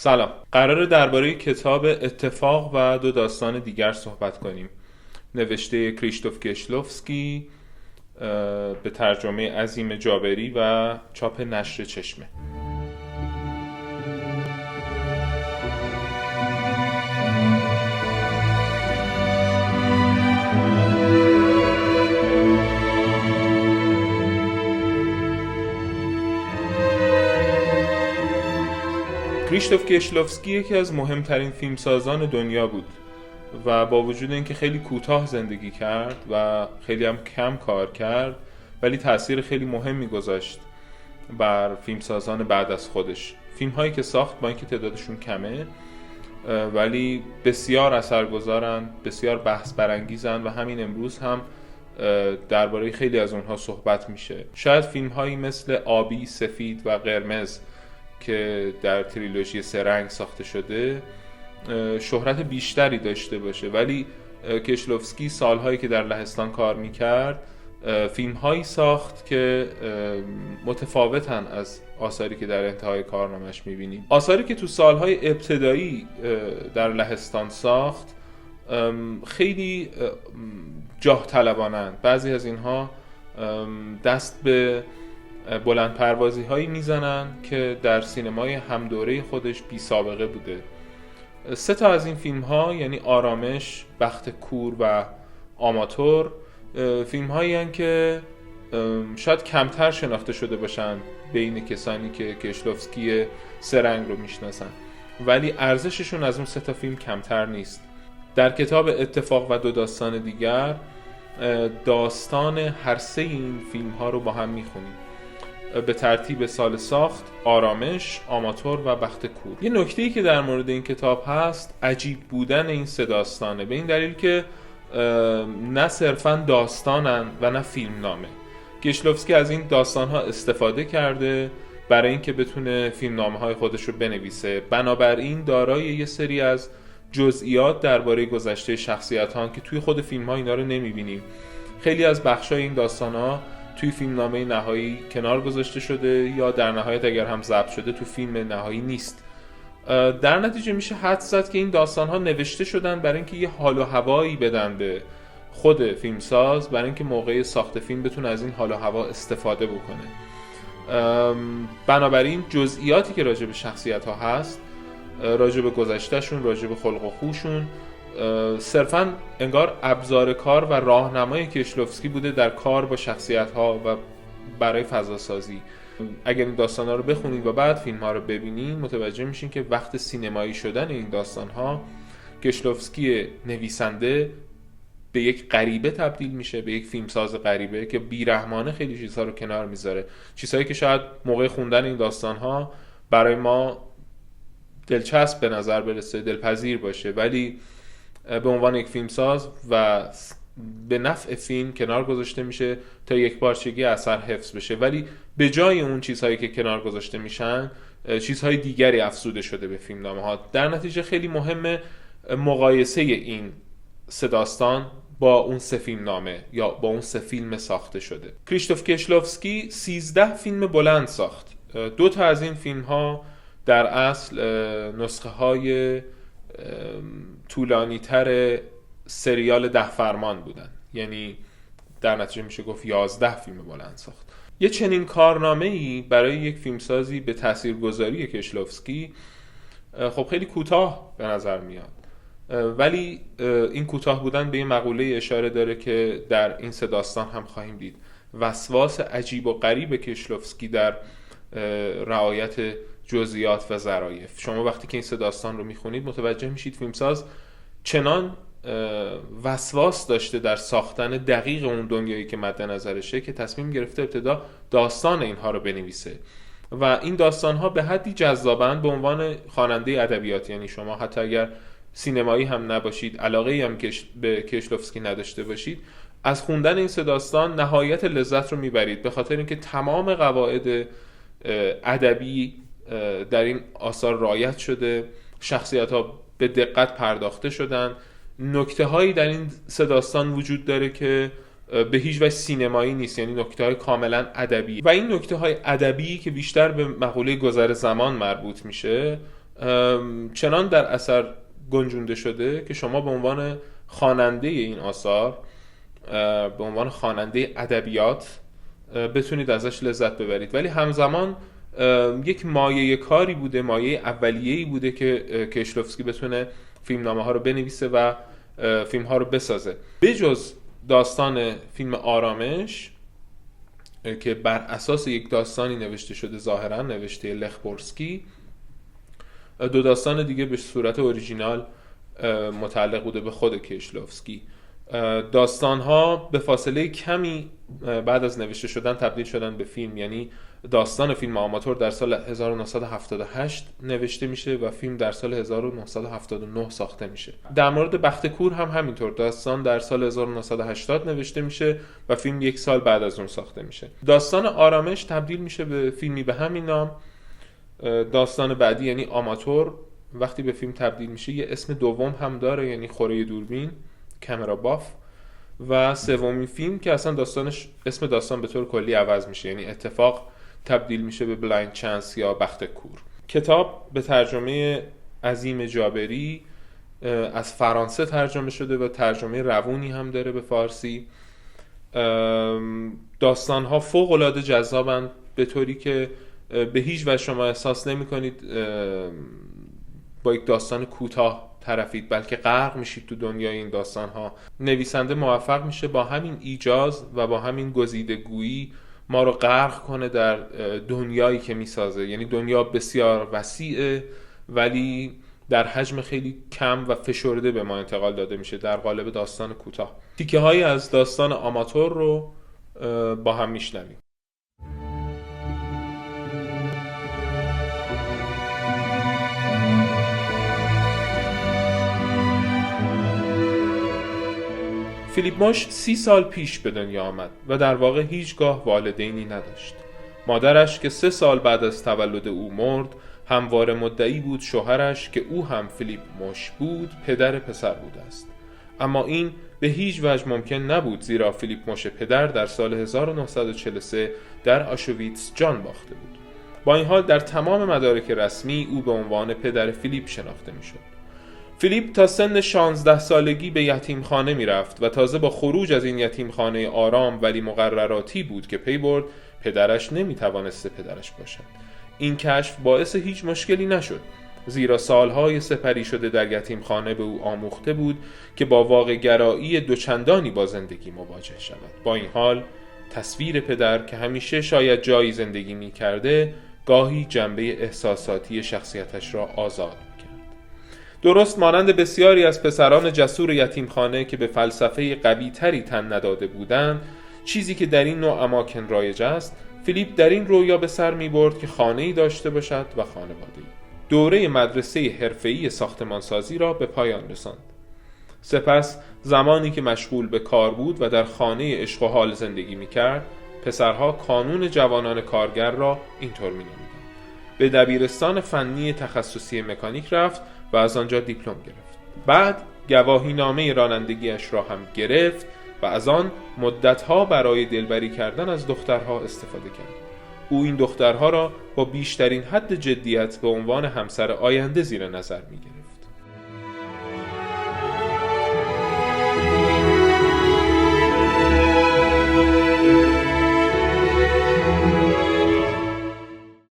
سلام. قراره درباره کتاب اتفاق و دو داستان دیگر صحبت کنیم. نوشته کریشتوف کشلوفسکی به ترجمه عظیم جابری و چاپ نشر چشمه. کریشتوف کشلوفسکی یکی از مهمترین فیلمسازان دنیا بود و با وجود اینکه خیلی کوتاه زندگی کرد و خیلی هم کم کار کرد، ولی تأثیر خیلی مهمی گذاشت بر فیلمسازان بعد از خودش. فیلم هایی که ساخت با اینکه تعدادشون کمه ولی بسیار اثرگذارن، بسیار بحث برانگیزن و همین امروز هم درباره خیلی از اونها صحبت میشه. شاید فیلم هایی مثل آبی، سفید و قرمز که در تریلوژی سه رنگ ساخته شده شهرت بیشتری داشته باشه، ولی کشلوفسکی سالهایی که در لهستان کار میکرد فیلم هایی ساخت که متفاوتن از آثاری که در انتهای کارنامش میبینیم. آثاری که تو سالهای ابتدایی در لهستان ساخت خیلی جاه طلبانند. بعضی از اینها دست به بلند پروازی هایی میزنن که در سینمای همدوره خودش بی سابقه بوده. سه تا از این فیلم ها یعنی آرامش، بخت کور و آماتور فیلم هایی هستند که شاید کمتر شناخته شده باشن بین کسانی که کشلوفسکی سه رنگ رو میشناسن، ولی ارزششون از اون سه تا فیلم کمتر نیست. در کتاب اتفاق و دو داستان دیگر داستان هر سه این فیلم ها رو با هم میخونیم به ترتیب سال ساخت: آرامش، آماتور و بخت کور. یه نکته‌ای که در مورد این کتاب هست عجیب بودن این سه داستانه، به این دلیل که نه صرفاً داستانن و نه فیلم نامه. کشلوفسکی از این داستانها استفاده کرده برای اینکه بتونه فیلم نامه های خودش رو بنویسه. بنابراین دارای یه سری از جزئیات درباره گذشته شخصیت ها که توی خود فیلم ها اینا رو نمیبینیم. خیلی از بخشای این داستان ها توی فیلمنامه نهایی کنار گذاشته شده یا در نهایت اگر هم ضبط شده تو فیلم نهایی نیست. در نتیجه میشه حدس زد که این داستان‌ها نوشته شدن برای اینکه یه حال و هوایی بدن به خود فیلمساز، برای اینکه موقع ساخت فیلم بتونه از این حال و هوا استفاده بکنه. بنابراین جزئیاتی که راجع به شخصیت‌ها هست، راجع به گذشته‌شون، راجع به خلق و خوشون، صرفاً انگار ابزار کار و راهنمای کشلوفسکی بوده در کار با شخصیت‌ها و برای فضاسازی. اگر این داستان‌ها رو بخونید و بعد فیلم‌ها رو ببینید متوجه میشین که وقت سینمایی شدن این داستان‌ها کشلوفسکی نویسنده به یک غریبه تبدیل میشه، به یک فیلمساز غریبه که بیرحمانه خیلی چیزها رو کنار میذاره، چیزهایی که شاید موقع خوندن این داستان‌ها برای ما دلچسب به نظر برسه، دلپذیر باشه، ولی به عنوان یک فیلمساز و به نفع فیلم کنار گذاشته میشه تا یک پارچگی اثر حفظ بشه، ولی به جای اون چیزهایی که کنار گذاشته میشن چیزهای دیگری افزوده شده به فیلمنامه ها. در نتیجه خیلی مهمه مقایسه این سه داستان با اون سه فیلمنامه یا با اون سه فیلم ساخته شده. کریشتوف کشلوفسکی 13 فیلم بلند ساخت. 2 تا از این فیلم ها در اصل نسخه های طولانی تر سریال 10 فرمان بودن، یعنی در نتیجه میشه گفت 11 فیلم بلند ساخت. یه چنین کارنامه‌ای برای یک فیلمسازی به تاثیرگذاری کشلوفسکی خب خیلی کوتاه به نظر میاد، ولی این کوتاه بودن به یه مقوله اشاره داره که در این سه داستان هم خواهیم دید: وسواس عجیب و غریب کشلوفسکی در رعایت جزئیات و ظرافت. شما وقتی که این سه داستان رو میخونید متوجه میشید فیلمساز چنان وسواس داشته در ساختن دقیق اون دنیایی که مد نظرشه که تصمیم گرفته ابتدا داستان اینها رو بنویسه و این داستانها به حدی جذابند به عنوان خواننده ادبیات، یعنی شما حتی اگر سینمایی هم نباشید، علاقه‌ای هم به کشلوفسکی نداشته باشید، از خوندن این سه داستان نهایت لذت رو میبرید، به خاطر اینکه تمام قواعد ادبی در این آثار رعایت شده، شخصیت‌ها به دقت پرداخته شدن، نکته هایی در این سه داستان وجود داره که به هیچ وجه سینمایی نیست، یعنی نکته های کاملا ادبی و این نکته های ادبی که بیشتر به مقوله گذر زمان مربوط میشه چنان در اثر گنجونده شده که شما به عنوان خواننده این آثار، به عنوان خواننده ادبیات بتونید ازش لذت ببرید، ولی همزمان یک مایه کاری بوده، مایه اولیه‌ای بوده که کیشلوفسکی بتونه فیلمنامه ها رو بنویسه و فیلم ها رو بسازه. بجز داستان فیلم آرامش که بر اساس یک داستانی نوشته شده، ظاهرا نوشته لخ بورسکی، 2 داستان دیگه به صورت اوریجینال متعلق بوده به خود کیشلوفسکی. داستان‌ها به فاصله کمی بعد از نوشته شدن تبدیل شدن به فیلم، یعنی داستان فیلم آماتور در سال 1978 نوشته میشه و فیلم در سال 1979 ساخته میشه. در مورد بخت کور هم همینطور، داستان در سال 1980 نوشته میشه و فیلم 1 سال بعد از اون ساخته میشه. داستان آرامش تبدیل میشه به فیلمی به همین نام. داستان بعدی یعنی آماتور وقتی به فیلم تبدیل میشه یه اسم دوم هم داره، یعنی خوره دوربین، کامرا باف. و سومین فیلم که اصلا اسم داستان به طور کلی عوض میشه، یعنی اتفاق تبدیل میشه به بلایند چانس یا بخت کور. کتاب به ترجمه عظیم جابری از فرانسه ترجمه شده و ترجمه روونی هم داره به فارسی. داستان‌ها فوق‌العاده جذابن به طوری که به هیچ وجه شما احساس نمی‌کنید با یک داستان کوتاه طرفید، بلکه غرق میشید تو دنیای این داستان‌ها. نویسنده موفق میشه با همین ایجاز و با همین گزیدگویی ما رو غرق کنه در دنیایی که میسازه، یعنی دنیا بسیار وسیعه ولی در حجم خیلی کم و فشرده به ما انتقال داده میشه در قالب داستان کوتاه. تیکه هایی از داستان آماتور رو با هم میشنویم. فیلیپ موش 30 سال پیش به دنیا آمد و در واقع هیچگاه والدینی نداشت. مادرش که 3 سال بعد از تولد او مرد، همواره مدعی بود شوهرش که او هم فیلیپ موش بود پدر پسر بوده است. اما این به هیچ وجه ممکن نبود، زیرا فیلیپ موش پدر در سال 1943 در آشویتس جان باخته بود. با این حال در تمام مدارک رسمی او به عنوان پدر فیلیپ شناخته میشد. فیلیپ تا سن 16 سالگی به یتیمخانه می رفت و تازه با خروج از این یتیمخانه آرام ولی مقرراتی بود که پی برد پدرش نمی توانسته پدرش باشد. این کشف باعث هیچ مشکلی نشد، زیرا سالهای سپری شده در یتیمخانه به او آموخته بود که با واقع گرایی دوچندانی با زندگی مواجه شود. با این حال تصویر پدر که همیشه شاید جایی زندگی می کرده، گاهی جنبه احساساتی شخصیتش را آزاد درست مانند بسیاری از پسران جسور یتیمخانه که به فلسفه قوی تری تن نداده بودند، چیزی که در این نوع اماکن رایج است، فیلیپ در این رویا به سر می برد که خانه‌ای داشته باشد و خانواده‌ای. دوره مدرسه حرفه‌ای ساختمانسازی را به پایان رساند. سپس زمانی که مشغول به کار بود و در خانه عشق و حال زندگی می کرد، پسرها کانون جوانان کارگر را اینطور می نامیدند. به دبیرستان فنی تخصصی مکانیک رفت و از آنجا دیپلم گرفت. بعد گواهی نامه رانندگیش را هم گرفت و از آن مدتها برای دلبری کردن از دخترها استفاده کرد. او این دخترها را با بیشترین حد جدیت به عنوان همسر آینده زیر نظر می گرفت.